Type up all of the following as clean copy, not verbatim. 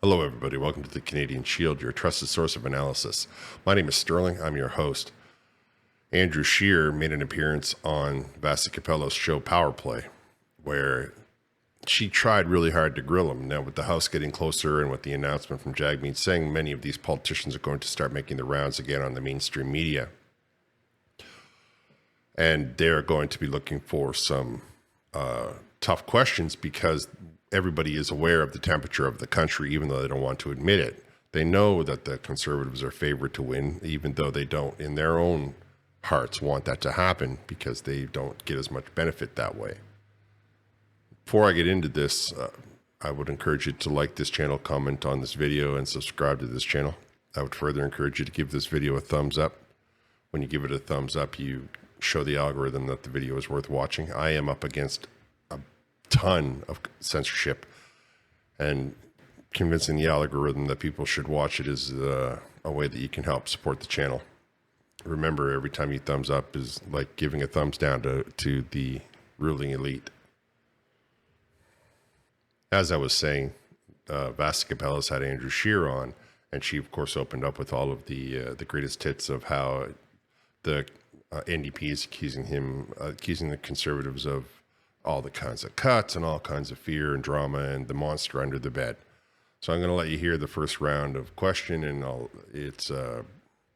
Hello, everybody. Welcome to the Canadian Shield, your trusted source of analysis. My name is Sterling. I'm your host. Andrew Scheer made an appearance on Vassy Kapelos' show Powerplay, where she tried really hard to grill him. Now, with the House getting closer and with the announcement from Jagmeet Singh, many of these politicians are going to start making the rounds again on the mainstream media. And they're going to be looking for some tough questions because everybody is aware of the temperature of the country, even though they don't want to admit it. They know that the Conservatives are favored to win, even though they don't, in their own hearts, want that to happen because they don't get as much benefit that way. Before I get into this, I would encourage you to like this channel, comment on this video, and subscribe to this channel. I would further encourage you to give this video a thumbs up. When you give it a thumbs up, you show the algorithm that the video is worth watching. I am up against ton of censorship, and convincing the algorithm that people should watch it is a way that you can help support the channel. Remember, every time you thumbs up is like giving a thumbs down to the ruling elite. As I was saying, Vassy Kapelos had Andrew Scheer on, and she of course opened up with all of the greatest hits of how the NDP is accusing the Conservatives of all the kinds of cuts and all kinds of fear and drama and the monster under the bed. So I'm going to let you hear the first round of question, and it's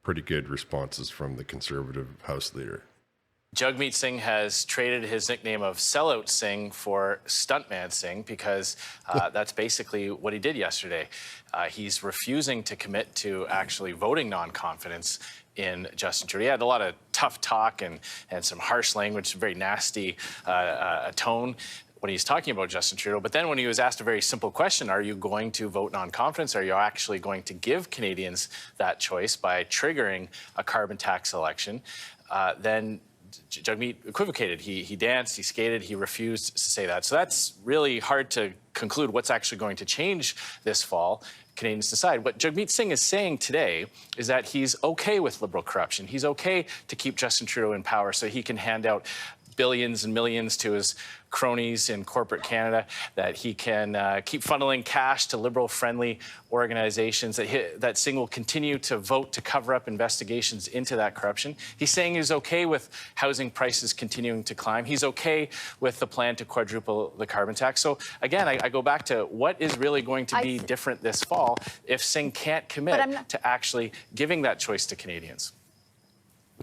pretty good responses from the Conservative House Leader. Jagmeet Singh has traded his nickname of Sellout Singh for Stuntman Singh because that's basically what he did yesterday. He's refusing to commit to actually voting non-confidence in Justin Trudeau. He had a lot of tough talk and some harsh language, very nasty tone when he's talking about Justin Trudeau. But then when he was asked a very simple question, are you going to vote non-confidence? Are you actually going to give Canadians that choice by triggering a carbon tax election? Then Jagmeet equivocated. He danced, he skated, he refused to say that. So that's really hard to conclude what's actually going to change this fall. Canadians decide. What Jagmeet Singh is saying today is that he's okay with Liberal corruption. He's okay to keep Justin Trudeau in power so he can hand out billions and millions to his cronies in corporate Canada, that he can keep funneling cash to Liberal-friendly organizations, that Singh will continue to vote to cover up investigations into that corruption. He's saying he's okay with housing prices continuing to climb. He's okay with the plan to quadruple the carbon tax. So again, I go back to what is really going to be different this fall if Singh can't commit to actually giving that choice to Canadians.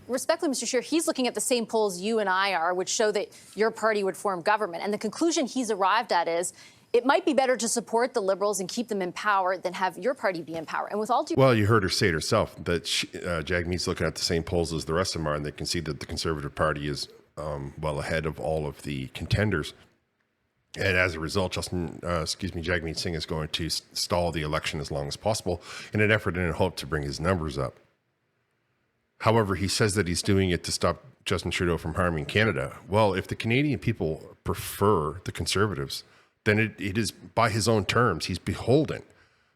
Respectfully, Mr. Scheer, he's looking at the same polls you and I are, which show that your party would form government. And the conclusion he's arrived at is it might be better to support the Liberals and keep them in power than have your party be in power. And with all due... Well, you heard her say it herself, that Jagmeet's looking at the same polls as the rest of them are, and they can see that the Conservative Party is well ahead of all of the contenders. And as a result, Jagmeet Singh is going to stall the election as long as possible in an effort and a hope to bring his numbers up. However, he says that he's doing it to stop Justin Trudeau from harming Canada. Well, if the Canadian people prefer the Conservatives, then it is by his own terms. He's beholden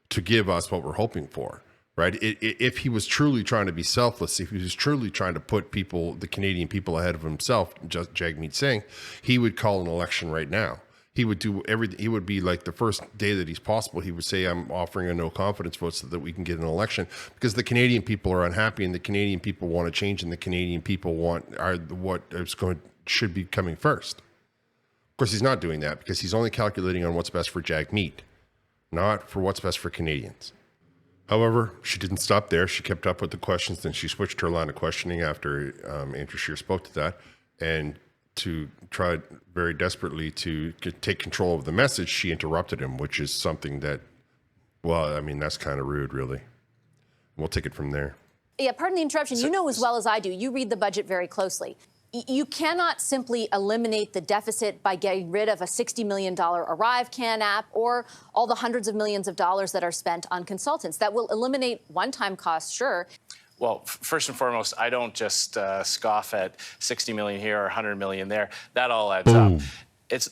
to give us what we're hoping for, right? If he was truly trying to be selfless, if he was truly trying to put the Canadian people ahead of himself, Jagmeet Singh, he would call an election right now. He would do everything. He would be like the first day that he's possible. He would say, I'm offering a no confidence vote so that we can get an election, because the Canadian people are unhappy and the Canadian people want a change, and the Canadian people should be coming first. Of course, he's not doing that because he's only calculating on what's best for Jagmeet, not for what's best for Canadians. However, she didn't stop there. She kept up with the questions. Then she switched her line of questioning after Andrew Scheer spoke to that, and to try very desperately to take control of the message, she interrupted him, which is something that, well, I mean, that's kind of rude, really. We'll take it from there. Yeah, pardon the interruption. You know as well as I do, you read the budget very closely. You cannot simply eliminate the deficit by getting rid of a $60 million Arrive Can app or all the hundreds of millions of dollars that are spent on consultants. That will eliminate one-time costs, sure. Well, first and foremost, I don't just scoff at 60 million here or 100 million there. That all adds up.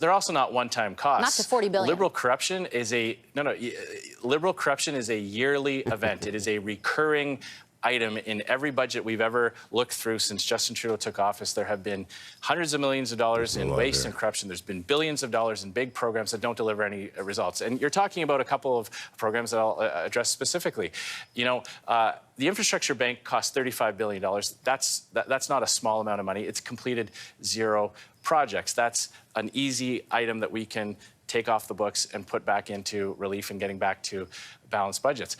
They're also not one-time costs. Not to 40 billion. Liberal corruption is a Liberal corruption is a yearly event. It is a recurring item in every budget we've ever looked through since Justin Trudeau took office. There have been hundreds of millions of dollars in waste and corruption. There's been billions of dollars in big programs that don't deliver any results. And you're talking about a couple of programs that I'll address specifically. You know, the infrastructure bank costs $35 billion. That's not a small amount of money. It's completed 0 projects. That's an easy item that we can take off the books and put back into relief and getting back to balanced budgets.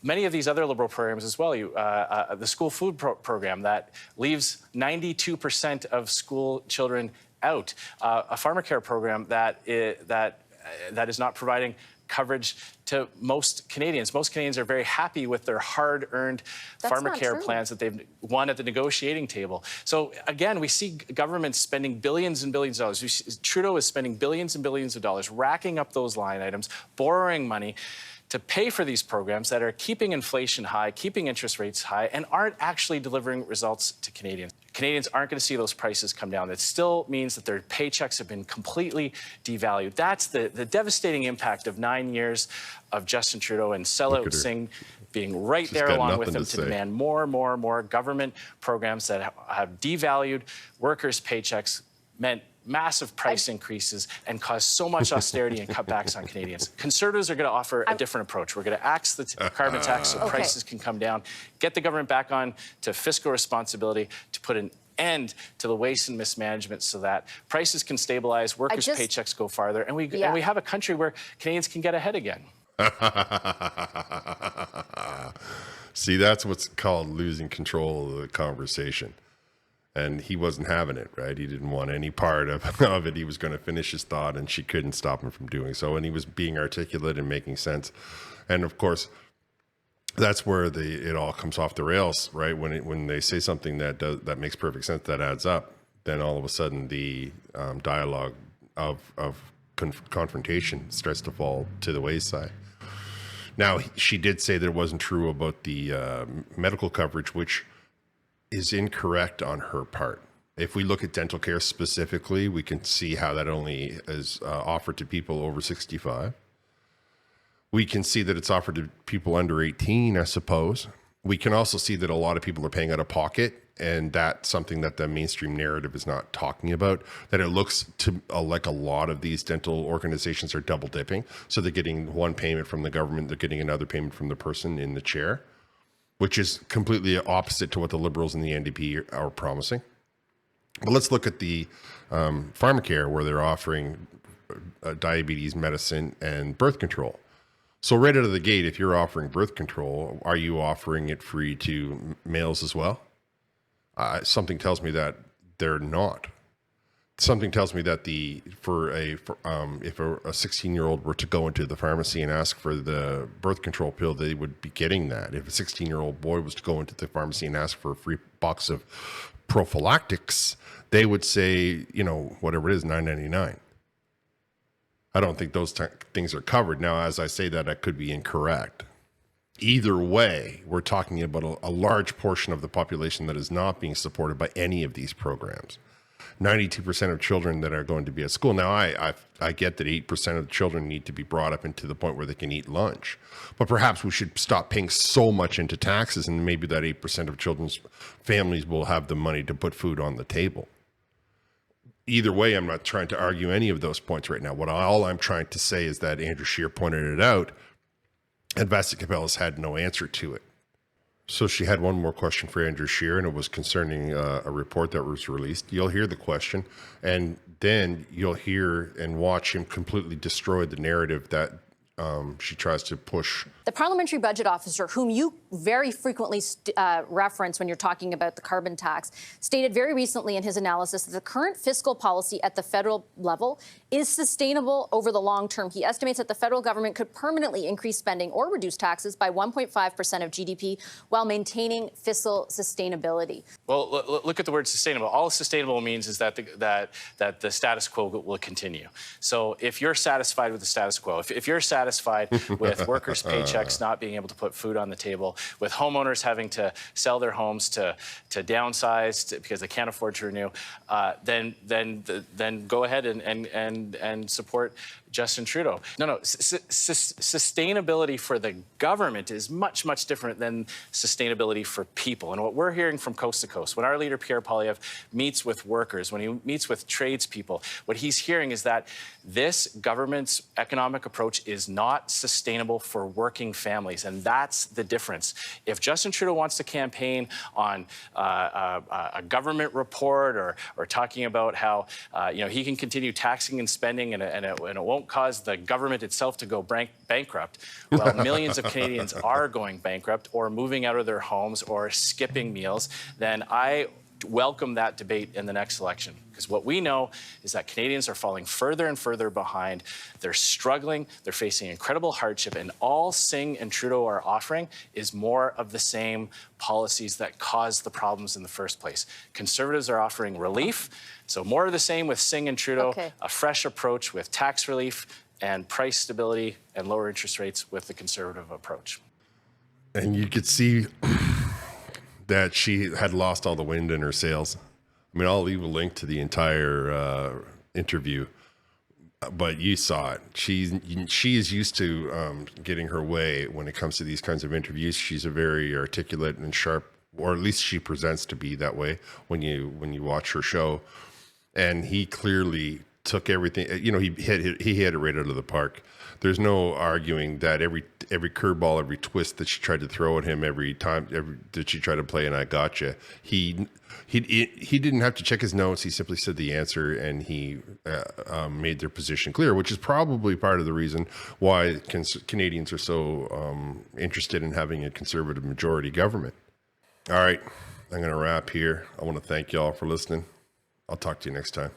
Many of these other Liberal programs as well, the school food program that leaves 92% of school children out, a pharma care program that is not providing coverage to most Canadians. Most Canadians are very happy with their hard-earned pharmacare plans that they've won at the negotiating table. So again, we see governments spending billions and billions of dollars. Trudeau is spending billions and billions of dollars, racking up those line items, borrowing money to pay for these programs that are keeping inflation high, keeping interest rates high, and aren't actually delivering results to Canadians. Canadians aren't going to see those prices come down. That still means that their paychecks have been completely devalued. That's the devastating impact of 9 years of Justin Trudeau and sellout Singh being right there along with him to demand more government programs that have devalued workers' paychecks, meant massive price increases, and caused so much austerity and cutbacks on Canadians. Conservatives are going to offer a different approach. We're going to axe the carbon tax so prices can come down, get the government back on to fiscal responsibility to put an end to the waste and mismanagement so that prices can stabilize, workers' paychecks go farther, and we have a country where Canadians can get ahead again. See, that's what's called losing control of the conversation. And he wasn't having it, right? He didn't want any part of it. He was going to finish his thought, and she couldn't stop him from doing so. And he was being articulate and making sense. And of course, that's where it all comes off the rails, right? When they say something that makes perfect sense, that adds up, then all of a sudden the dialogue of confrontation starts to fall to the wayside. Now, she did say that it wasn't true about the medical coverage, which is incorrect on her part. If we look at dental care specifically, we can see how that only is offered to people over 65. We can see that it's offered to people under 18, I suppose. We can also see that a lot of people are paying out of pocket, and that's something that the mainstream narrative is not talking about, that it looks to like a lot of these dental organizations are double dipping. So they're getting one payment from the government, they're getting another payment from the person in the chair, which is completely opposite to what the Liberals and the NDP are promising. But let's look at the pharmacare, where they're offering diabetes medicine and birth control. So right out of the gate, if you're offering birth control, are you offering it free to males as well? Something tells me that they're not. Something tells me that if a 16-year-old were to go into the pharmacy and ask for the birth control pill, they would be getting that. If a 16-year-old boy was to go into the pharmacy and ask for a free box of prophylactics, they would say, whatever it is, $9.99. I don't think those things are covered. Now, as I say that, I could be incorrect. Either way, we're talking about a large portion of the population that is not being supported by any of these programs. 92% of children that are going to be at school. Now, I get that 8% of the children need to be brought up into the point where they can eat lunch. But perhaps we should stop paying so much into taxes, and maybe that 8% of children's families will have the money to put food on the table. Either way, I'm not trying to argue any of those points right now. All I'm trying to say is that Andrew Scheer pointed it out, and Vassy Kapelos had no answer to it. So she had one more question for Andrew Scheer, and it was concerning a report that was released. You'll hear the question, and then you'll hear and watch him completely destroy the narrative that she tries to push. The parliamentary budget officer, whom you very frequently reference when you're talking about the carbon tax, stated very recently in his analysis that the current fiscal policy at the federal level is sustainable over the long term. He estimates that the federal government could permanently increase spending or reduce taxes by 1.5% of GDP while maintaining fiscal sustainability. Well, look at the word sustainable. All sustainable means is that the status quo will continue. So if you're satisfied with the status quo, if you're satisfied with workers' paychecks not being able to put food on the table, with homeowners having to sell their homes to downsize because they can't afford to renew, then go ahead and support Justin Trudeau. No. Sustainability for the government is much, much different than sustainability for people. And what we're hearing from coast to coast, when our leader, Pierre Poilievre, meets with workers, when he meets with tradespeople, what he's hearing is that this government's economic approach is not sustainable for working families. And that's the difference. If Justin Trudeau wants to campaign on a government report or talking about how he can continue taxing and spending and it won't cause the government itself to go bankrupt, well, millions of Canadians are going bankrupt or moving out of their homes or skipping meals, then I welcome that debate in the next election. Because what we know is that Canadians are falling further and further behind. They're struggling. They're facing incredible hardship. And all Singh and Trudeau are offering is more of the same policies that caused the problems in the first place. Conservatives are offering relief. So more of the same with Singh and Trudeau, a fresh approach with tax relief and price stability and lower interest rates with the Conservative approach. And you could see that she had lost all the wind in her sails. I mean, I'll leave a link to the entire interview, but you saw it. She is used to getting her way when it comes to these kinds of interviews. She's a very articulate and sharp, or at least she presents to be that way when you watch her show. And he clearly took everything. He hit it right out of the park. There's no arguing that every curveball, every twist that she tried to throw at him, every time that she tried to play, and I gotcha. He didn't have to check his notes. He simply said the answer, and he made their position clear, which is probably part of the reason why Canadians are so interested in having a Conservative majority government. All right, I'm going to wrap here. I want to thank y'all for listening. I'll talk to you next time.